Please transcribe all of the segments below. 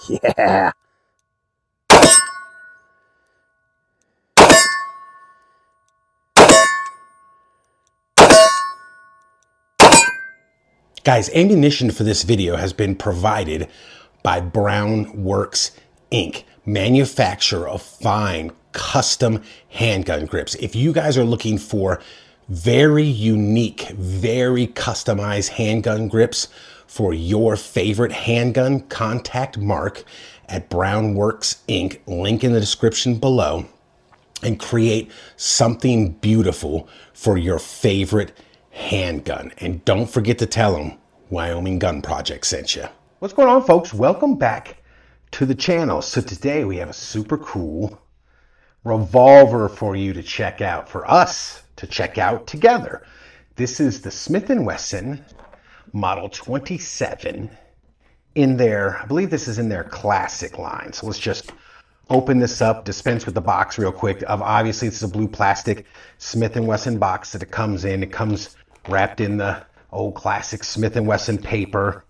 Yeah. Guys, ammunition for this video has been provided by Brown Works Inc., manufacturer of fine custom handgun grips. If you guys are looking for very unique, very customized handgun grips for your favorite handgun, contact Mark at Brown Works Inc., link in the description below, and create something beautiful for your favorite handgun. And don't forget to tell them Wyoming Gun Project sent you. What's going on, folks? Welcome back to the channel. So today we have a super cool revolver for you to check out, for us to check out together. This is the Smith & Wesson Model 27 in their, I believe this is in their classic line. So let's just open this up, dispense with the box real quick. Obviously, this is a blue plastic Smith & Wesson box that it comes in. It comes wrapped in the old classic Smith & Wesson paper,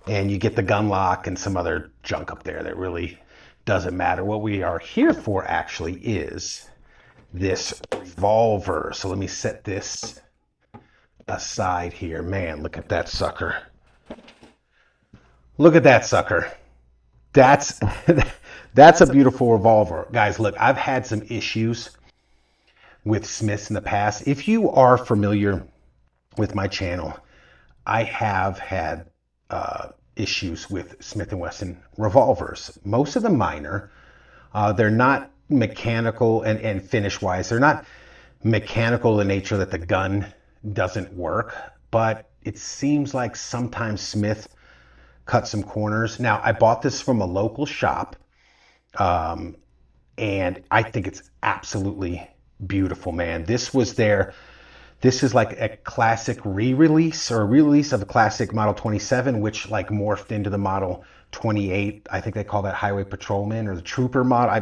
and you get the gun lock and some other junk up there that really doesn't matter. What we are here for actually is this revolver. So let me set this aside here. Man, look at that sucker. Look at that sucker. That's a beautiful revolver. Guys, look, I've had some issues with Smiths in the past. If you are familiar with my channel, I have had issues with Smith & Wesson revolvers. Most of them minor. They're not mechanical and finish-wise. They're not mechanical in nature that the gun doesn't work, but it seems like sometimes Smith cut some corners. Now, I bought this from a local shop, and I think it's absolutely beautiful, man. This is like a classic re-release or a re-release of the classic Model 27, which like morphed into the Model 28. I think they call that Highway Patrolman or the Trooper model.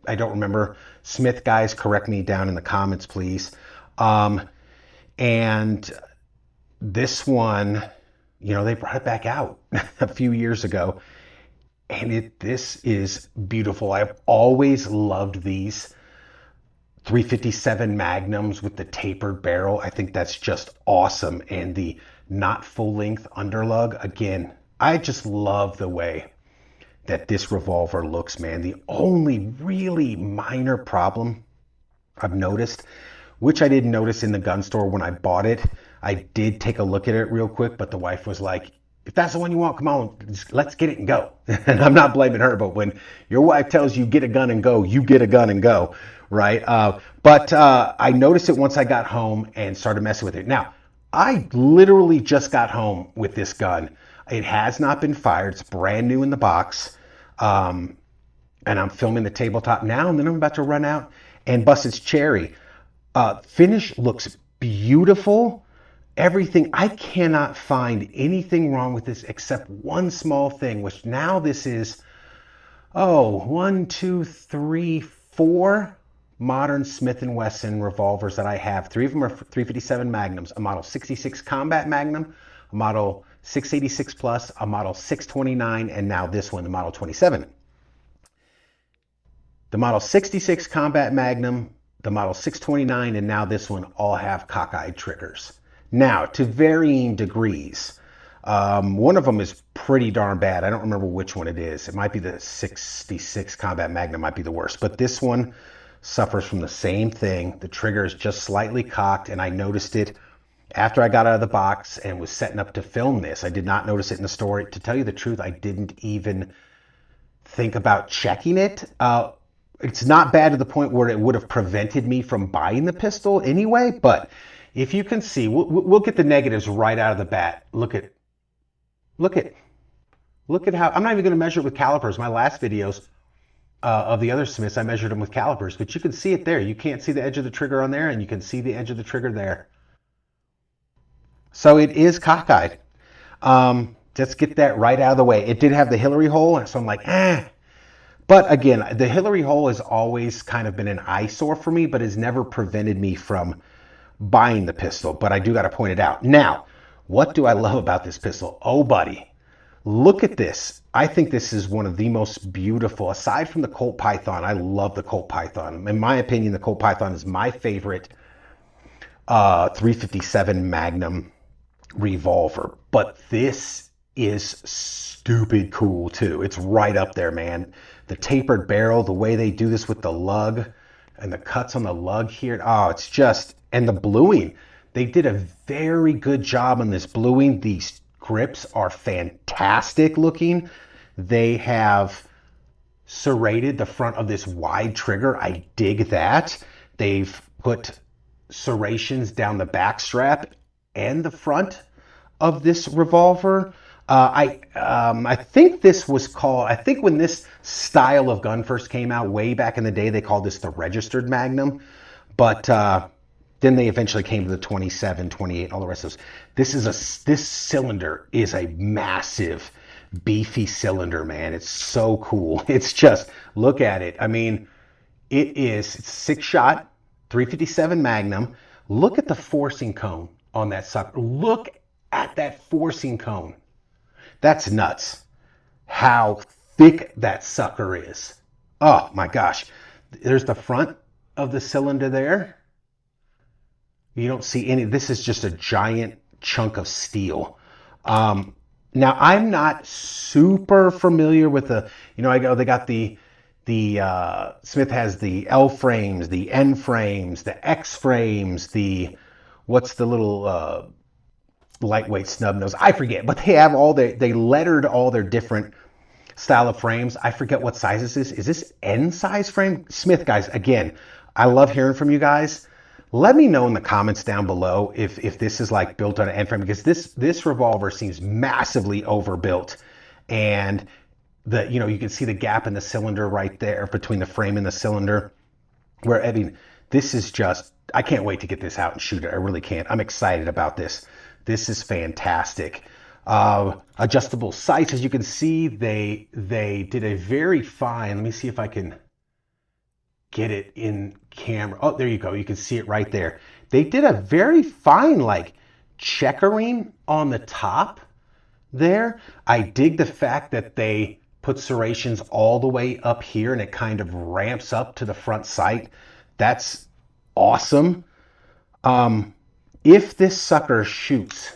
I don't remember. Smith guys, correct me down in the comments, please. And this one, you know, they brought it back out a few years ago, and this is beautiful. I've always loved these 357 Magnums with the tapered barrel. I think that's just awesome. And the not full length underlug, again, I just love the way that this revolver looks, man. The only really minor problem I've noticed, which I didn't notice in the gun store when I bought it, I did take a look at it real quick, but the wife was like, if that's the one you want, come on, let's get it and go. And I'm not blaming her, but when your wife tells you get a gun and go, you get a gun and go, right? But I noticed it once I got home and started messing with it. Now, I literally just got home with this gun. It has not been fired. It's brand new in the box. And I'm filming the tabletop now, and then I'm about to run out and bust its cherry. Finish looks beautiful. Everything, I cannot find anything wrong with this except one small thing, which now this is, 4 modern Smith & Wesson revolvers that I have. 3 of them are 357 Magnums, a Model 66 Combat Magnum, a Model 686 Plus, a Model 629, and now this one, the Model 27. The Model 66 Combat Magnum, the Model 629, and now this one all have cockeyed triggers. Now, to varying degrees, one of them is pretty darn bad. I don't remember which one it is. It might be the 66 Combat Magnum, might be the worst. But this one suffers from the same thing. The trigger is just slightly cocked, and I noticed it after I got out of the box and was setting up to film this. I did not notice it in the store. To tell you the truth, I didn't even think about checking it. It's not bad to the point where it would have prevented me from buying the pistol anyway, but if you can see, we'll get the negatives right out of the bat. Look at how, I'm not even going to measure it with calipers. My last videos of the other Smiths, I measured them with calipers, but you can see it there. You can't see the edge of the trigger on there, and you can see the edge of the trigger there. So it is cockeyed. Let's get that right out of the way. It did have the Hillary hole, so I'm like, But again, the Hillary hole has always kind of been an eyesore for me, but has never prevented me from buying the pistol. But I do got to point it out. Now, what do I love about this pistol? Oh, buddy. Look at this. I think this is one of the most beautiful, aside from the Colt Python. I love the Colt Python. In my opinion, the Colt Python is my favorite 357 Magnum revolver. But this is stupid cool too. It's right up there, man. The tapered barrel, the way they do this with the lug and the cuts on the lug here. Oh, it's just, and the bluing. They did a very good job on this bluing. These grips are fantastic looking. They have serrated the front of this wide trigger. I dig that. They've put serrations down the back strap and the front of this revolver. I think this was called, I think when this style of gun first came out way back in the day, they called this the registered Magnum. But then they eventually came to the 27, 28, all the rest of those. This cylinder is a massive, beefy cylinder, man. It's so cool. It's just, look at it. I mean, it's 6-shot, 357 Magnum. Look at the forcing cone on that sucker. Look at that forcing cone. That's nuts. How thick that sucker is. Oh my gosh. There's the front of the cylinder there. You don't see any. This is just a giant chunk of steel. Now I'm not super familiar with the, they got the Smith has the L frames, the N frames, the X frames, what's the little lightweight snub nose? I forget, but they have they lettered all their different style of frames. I forget what size this is. Is this N size frame? Smith guys, again, I love hearing from you guys. Let me know in the comments down below if this is like built on an N frame, because this revolver seems massively overbuilt, and you can see the gap in the cylinder right there between the frame and the cylinder. Where, I mean, this is just, I can't wait to get this out and shoot it. I really can't. I'm excited about this. This is fantastic. Adjustable sights, as you can see, they did a very fine, let me see if I can get it in camera. Oh, there you go. You can see it right there. They did a very fine, like, checkering on the top there. I dig the fact that they put serrations all the way up here and it kind of ramps up to the front sight. That's awesome. If this sucker shoots,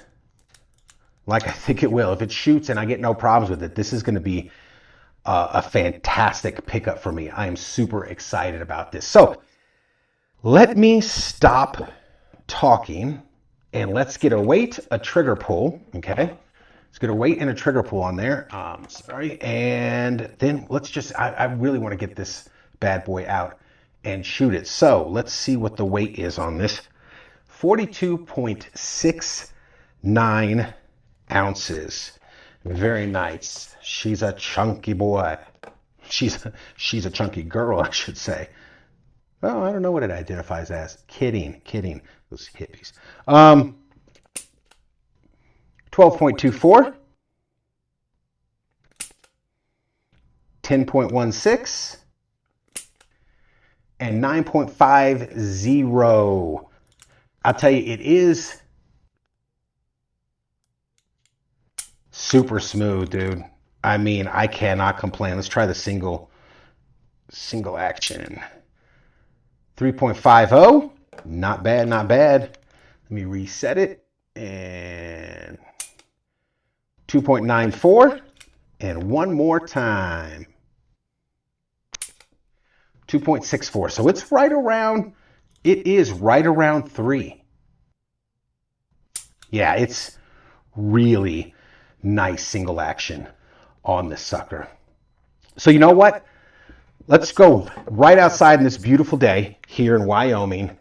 like I think it will, if it shoots and I get no problems with it, this is going to be a fantastic pickup for me. I am super excited about this. So let me stop talking and let's get a weight, a trigger pull. Okay. Let's get a weight and a trigger pull on there. Sorry. And then let's just, I really want to get this bad boy out and shoot it. So let's see what the weight is on this. 42.69 ounces. Very nice. She's a chunky boy. She's a chunky girl, I should say. Well, I don't know what it identifies as. Kidding. Those hippies. 12.24. 10.16. And 9.50. I'll tell you, it is super smooth, dude. I mean, I cannot complain. Let's try the single action. 3.50. Not bad. Let me reset it. And 2.94. And one more time. 2.64. So it's right around, it is right around 3. Yeah, it's really nice single action on this sucker. So you know what? Let's go right outside in this beautiful day here in Wyoming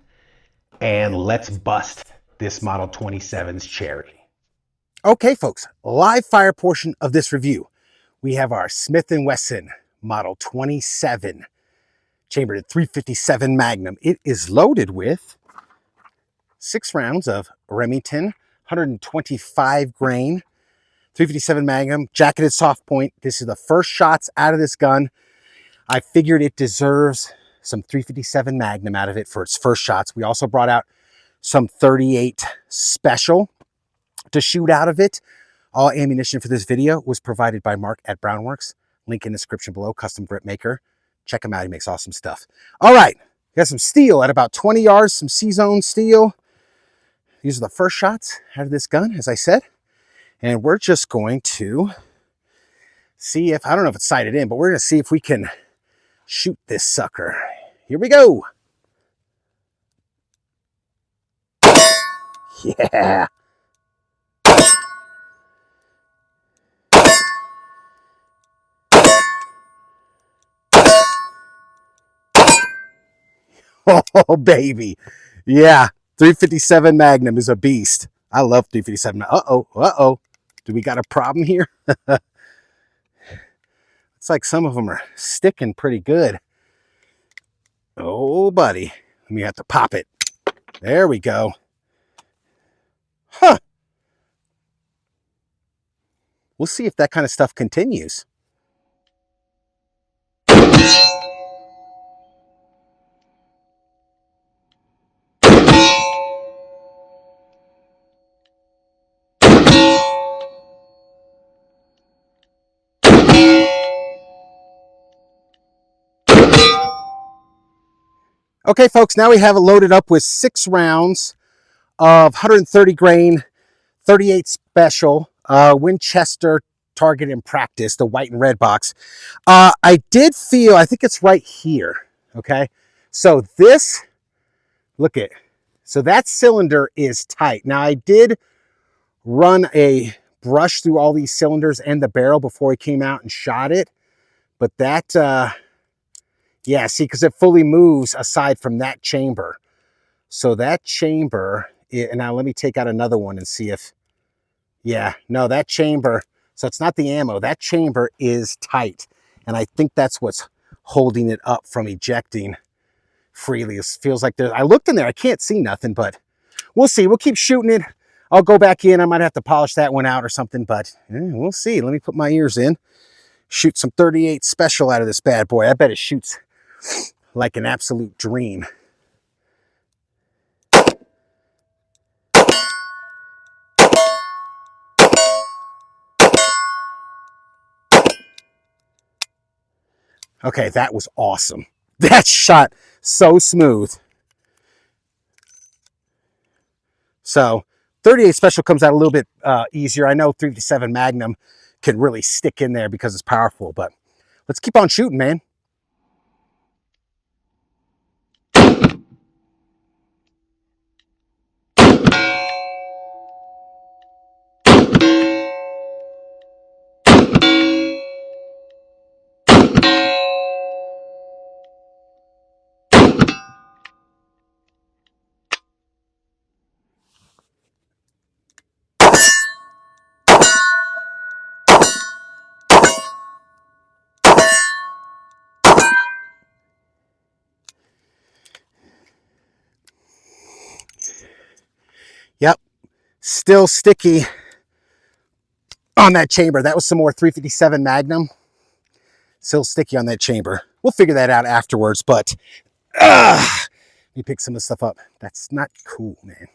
and let's bust this Model 27's cherry. Okay, folks, live fire portion of this review. We have our Smith & Wesson Model 27 chambered at 357 Magnum. It is loaded with 6 rounds of Remington, 125 grain, 357 Magnum, jacketed soft point. This is the first shots out of this gun. I figured it deserves some 357 Magnum out of it for its first shots. We also brought out some 38 Special to shoot out of it. All ammunition for this video was provided by Mark at Brownworks. Link in the description below, custom grip maker. Check him out, he makes awesome stuff. All right, got some steel at about 20 yards, some C-zone steel. These are the first shots out of this gun, as I said. And we're just going to see if, I don't know if it's sighted in, but we're gonna see if we can shoot this sucker. Here we go. Yeah. Oh, baby. Yeah. 357 Magnum is a beast. I love 357. Uh-oh. Do we got a problem here? It's like some of them are sticking pretty good. Oh, buddy. We have to pop it. There we go. Huh. We'll see if that kind of stuff continues. Okay, folks, now we have it loaded up with 6 rounds of 130 grain, 38 special, Winchester target in practice, the white and red box. I did feel, I think it's right here, okay? So this, look at, so that cylinder is tight. Now I did run a brush through all these cylinders and the barrel before he came out and shot it, but that, yeah, see, because it fully moves aside from that chamber. So that chamber, and now let me take out another one and see if, yeah, no, that chamber, so it's not the ammo, that chamber is tight. And I think that's what's holding it up from ejecting freely. It feels like I looked in there, I can't see nothing, but we'll see. We'll keep shooting it. I'll go back in. I might have to polish that one out or something, but we'll see. Let me put my ears in. Shoot some 38 special out of this bad boy. I bet it shoots like an absolute dream. Okay, that was awesome. That shot so smooth. So 38 special comes out a little bit easier. I know 357 Magnum can really stick in there because it's powerful, but let's keep on shooting, man. Yep, still sticky on that chamber. That was some more 357 Magnum. Still sticky on that chamber. We'll figure that out afterwards, but let me pick some of the stuff up. That's not cool, man.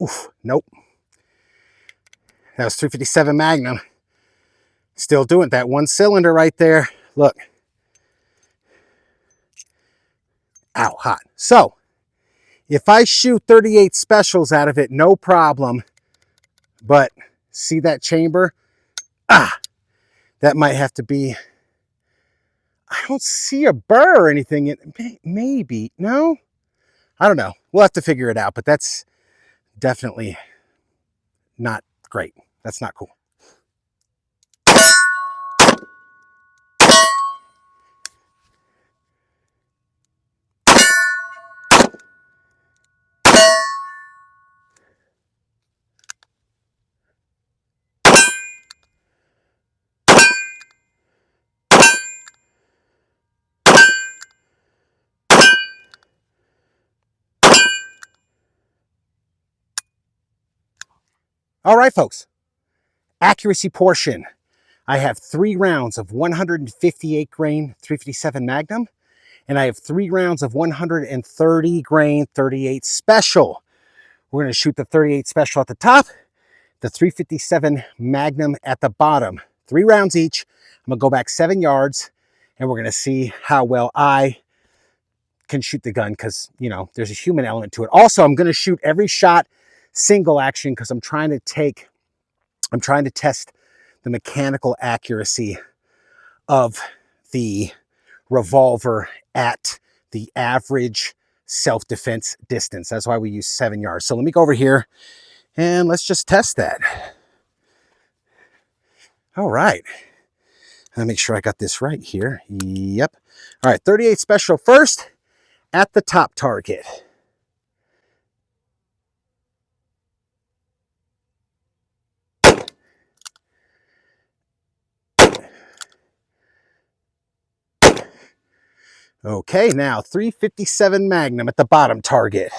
Oof, nope. That was 357 Magnum. Still doing that one cylinder right there. Look. Ow, hot. So if I shoot 38 specials out of it, no problem. But see that chamber? Ah, that might have to be, I don't see a burr or anything. Maybe, no? I don't know. We'll have to figure it out, but that's definitely not great. That's not cool. All right, folks. Accuracy portion. I have 3 rounds of 158 grain 357 Magnum, and I have 3 rounds of 130 grain 38 Special. We're going to shoot the 38 Special at the top, the 357 Magnum at the bottom. 3 rounds each. I'm going to go back 7 yards, and we're going to see how well I can shoot the gun, because, you know, there's a human element to it. Also, I'm going to shoot every shot single action, because I'm trying to test the mechanical accuracy of the revolver at the average self-defense distance. That's why we use 7 yards. So let me go over here and let's just test that. All right. Let me make sure I got this right here. Yep. All right, 38 Special first at the top target. Okay, now 357 Magnum at the bottom target.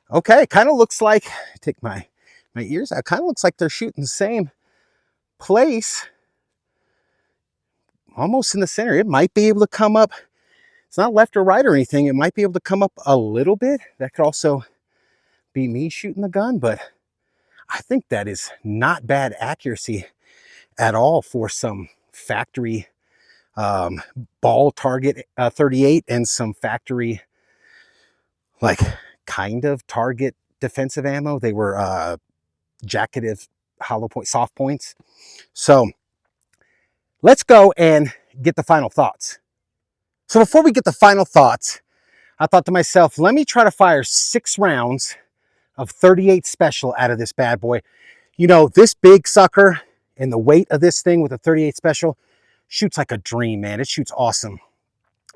Okay, kind of looks like, take my ears out, kind of looks like they're shooting the same place, almost in the center. It might be able to come up. It's not left or right or anything. It might be able to come up a little bit. That could also be me shooting the gun, but I think that is not bad accuracy at all for some factory ball target 38 and some factory, like, kind of target defensive ammo. They were jacketed hollow point, soft points. So let's go and get the final thoughts. So before we get the final thoughts, I thought to myself, let me try to fire 6 rounds of 38 Special out of this bad boy. You know, this big sucker and the weight of this thing with a 38 Special shoots like a dream, man. It shoots awesome.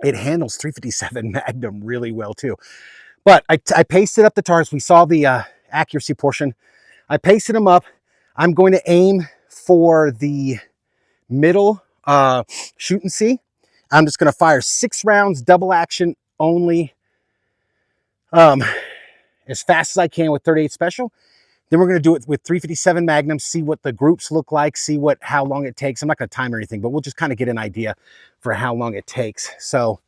It handles 357 Magnum really well too. But I pasted up the targets. We saw the accuracy portion. I pasted them up. I'm going to aim for the middle shoot and see. I'm just going to fire 6 rounds, double action only, as fast as I can with 38 Special. Then we're going to do it with 357 Magnum, see what the groups look like, see how long it takes. I'm not going to time or anything, but we'll just kind of get an idea for how long it takes. So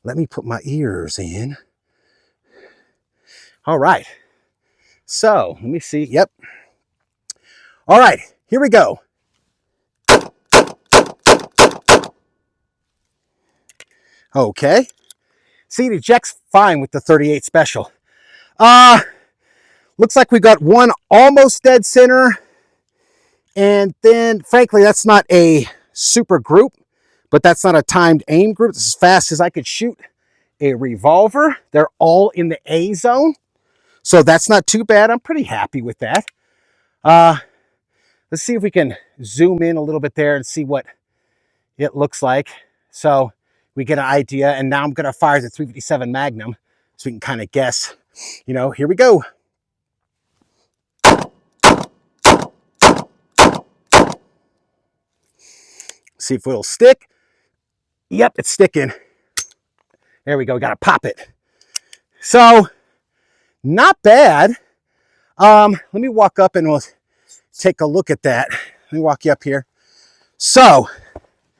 let me put my ears in. All right. So let me see. Yep. All right, here we go. Okay. See, it ejects fine with the 38 Special. Looks like we got one almost dead center. And then, frankly, that's not a super group, but that's not a timed aim group. This is as fast as I could shoot a revolver. They're all in the A zone. So that's not too bad. I'm pretty happy with that. Let's see if we can zoom in a little bit there and see what it looks like. So we get an idea. And now I'm going to fire the 357 Magnum so we can kind of guess. You know, here we go. See if it'll stick. Yep, it's sticking. There we go. Got to pop it. So not bad. Let me walk up and we'll take a look at that. Let me walk you up here. So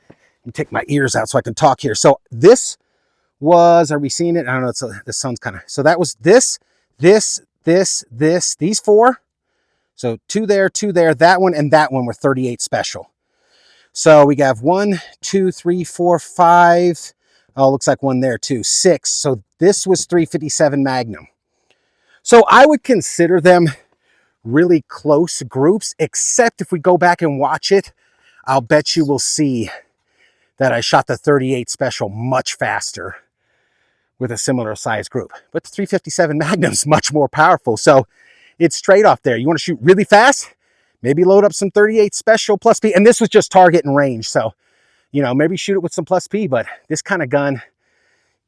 let me take my ears out so I can talk here. So this was, are we seeing it? I don't know. It's the sun's kind of, so that was this, these four. So two there, that one, and that one were 38 special. So we have 1, 2, 3, 4, 5. Oh, looks like one there too. 6. So this was 357 Magnum. So I would consider them really close groups, except if we go back and watch it, I'll bet you will see that I shot the 38 special much faster with a similar size group. But the 357 Magnum's much more powerful. So it's trade-off there. You want to shoot really fast? Maybe load up some 38 special plus P. And this was just target and range. So, you know, maybe shoot it with some plus P, but this kind of gun,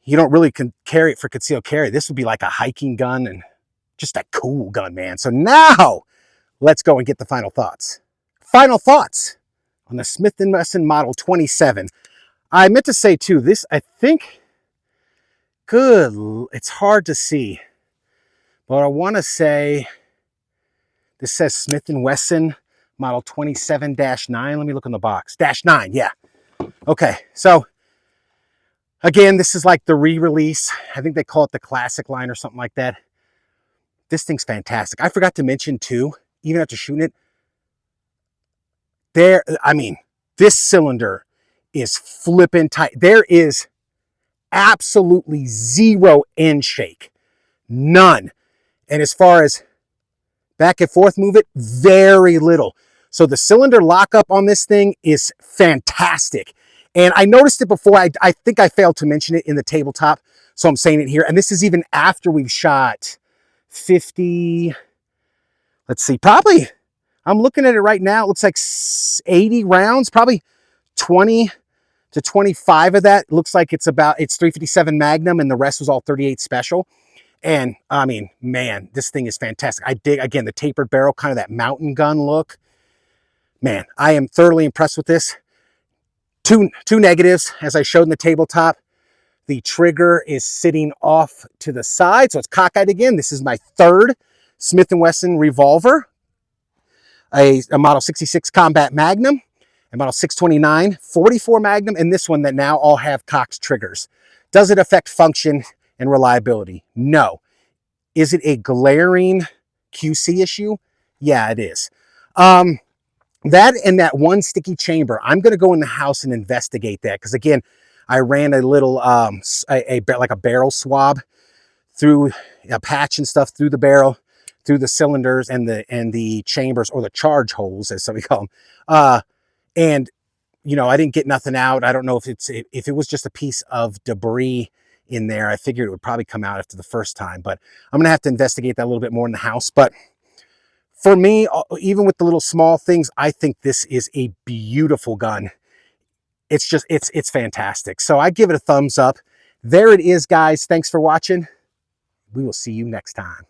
you don't really carry it for concealed carry. This would be like a hiking gun and just a cool gun, man. So now let's go and get the final thoughts. Final thoughts on the Smith & Wesson Model 27. I meant to say too, this, I think, good, it's hard to see, but I want to say, this says Smith & Wesson Model 27-9. Let me look on the box. -9, yeah. Okay, so again, this is like the re-release. I think they call it the classic line or something like that. This thing's fantastic. I forgot to mention too, even after shooting it, I mean, this cylinder is flipping tight. There is absolutely zero end shake. None. And as far as back and forth move it, very little. So the cylinder lockup on this thing is fantastic. And I noticed it before. I think I failed to mention it in the tabletop, so I'm saying it here. And this is even after we've shot 50, let's see, probably, I'm looking at it right now. It looks like 80 rounds, probably 20 to 25 of that. Looks like it's 357 Magnum and the rest was all 38 special. And I mean, man, this thing is fantastic. I dig, again, the tapered barrel, kind of that mountain gun look. Man, I am thoroughly impressed with this. Two negatives, as I showed in the tabletop. The trigger is sitting off to the side, so it's cockeyed again. This is my third Smith & Wesson revolver, a Model 66 Combat Magnum, a Model 629, 44 Magnum, and this one that now all have Cox triggers. Does it affect function and reliability? No. Is it a glaring QC issue? Yeah, it is. That and that one sticky chamber, I'm going to go in the house and investigate that. Because again, I ran a little, like a barrel swab through a patch and stuff through the barrel, through the cylinders and the chambers, or the charge holes, as some call them. And, you know, I didn't get nothing out. I don't know if it was just a piece of debris in there. I figured it would probably come out after the first time, but I'm going to have to investigate that a little bit more in the house. But for me, even with the little small things, I think this is a beautiful gun. It's just, it's fantastic. So I give it a thumbs up. There it is, guys. Thanks for watching. We will see you next time.